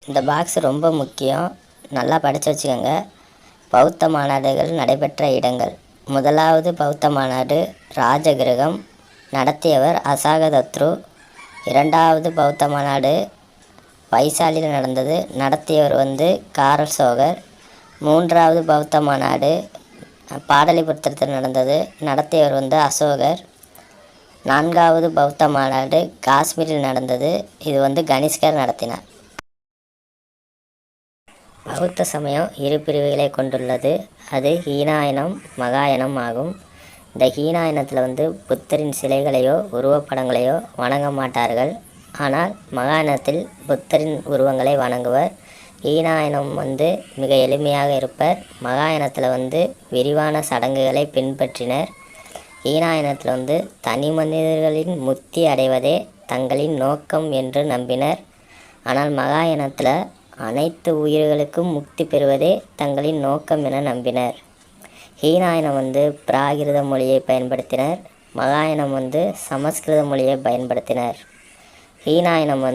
இந்த பாக்ஸ் ரொம்ப முக்கியம், நல்லா படித்து வச்சுக்கோங்க. பௌத்த மாநாடுகள் நடைபெற்ற இடங்கள். முதலாவது பௌத்த மாநாடு ராஜகிரகம், நடத்தியவர் அசாகதத்ரு. இரண்டாவது பௌத்த மாநாடு வைசாலியில் நடந்தது, நடத்தியவர் காரல் சோகர். மூன்றாவது பௌத்த மாநாடு பாடலிபுத்திரத்தில் நடந்தது, நடத்தியவர் அசோகர். நான்காவது பௌத்த மாநாடு காஷ்மீரில் நடந்தது, இது கனிஷ்கர் நடத்தினார். பௌத்த சமயம் இரு பிரிவுகளை கொண்டுள்ளது. அது ஹீனாயனம், மகாயனம் ஆகும். இந்த ஹீனாயனத்தில் புத்தரின் சிலைகளையோ உருவப்படங்களையோ வணங்க மாட்டார்கள். ஆனால் மகாயனத்தில் புத்தரின் உருவங்களை வணங்குவர். ஹீனாயனம் மிக எளிமையாக இருப்பர். மகாயனத்தில் விரிவான சடங்குகளை பின்பற்றினர். ஹீனாயனத்தில் தனி மனிதர்களின் முக்தி அடைவதே தங்களின் நோக்கம் என்று நம்பினர். ஆனால் மகாயனத்தில் அனைத்து உயிர்களுக்கும் முக்தி பெறுவதே தங்களின் நோக்கம் என நம்பினர். ஹீனாயனம் பிராகிருத மொழியை பயன்படுத்தினர். மகாயனம் சமஸ்கிருத மொழியை பயன்படுத்தினர். ஹீனாயனம்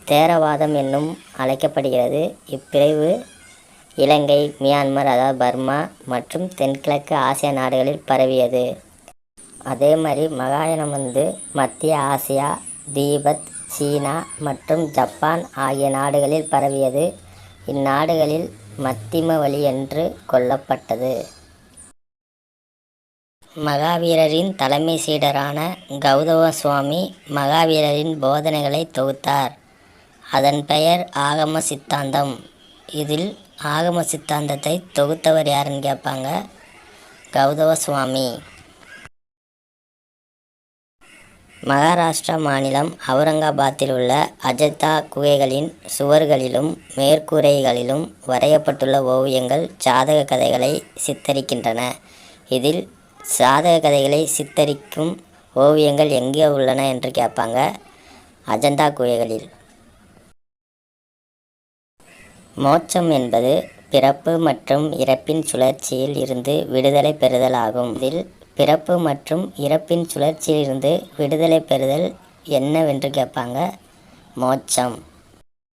தேரவாதம் என்னும் அழைக்கப்படுகிறது. இப்பிரிவு இலங்கை, மியான்மர் அதாவது பர்மா மற்றும் தென்கிழக்கு ஆசிய நாடுகளில் பரவியது. அதே மாதிரி மகாயனம் மத்திய ஆசியா, தீபத், சீனா மற்றும் ஜப்பான் ஆகிய நாடுகளில் பரவியது. இந்நாடுகளில் மத்திம வழி என்று கொள்ளப்பட்டது. மகாவீரரின் தலைமை சீடரான கௌதம சுவாமி மகாவீரரின் போதனைகளை தொகுத்தார். அதன் பெயர் ஆகம சித்தாந்தம். இதில் ஆகம சித்தாந்தத்தை தொகுத்தவர் யாருன்னு கேட்பாங்க. கௌதம சுவாமி. மகாராஷ்டிரா மாநிலம் அவுரங்காபாத்தில் உள்ள அஜந்தா குகைகளின் சுவர்களிலும் மேற்கூரைகளிலும் வரையப்பட்டுள்ள ஓவியங்கள் ஜாதக கதைகளை சித்தரிக்கின்றன. இதில் ஜாதக கதைகளை சித்தரிக்கும் ஓவியங்கள் எங்கே உள்ளன என்று கேட்பாங்க. அஜந்தா குகைகளில். மோட்சம் என்பது பிறப்பு மற்றும் இறப்பின் சுழற்சியில் இருந்து விடுதலை பெறுதல் ஆகும். இதில் பிறப்பு மற்றும் இறப்பின் சுழற்சியிலிருந்து விடுதலை பெறுதல் என்னவென்று கேட்பாங்க. மோட்சம்.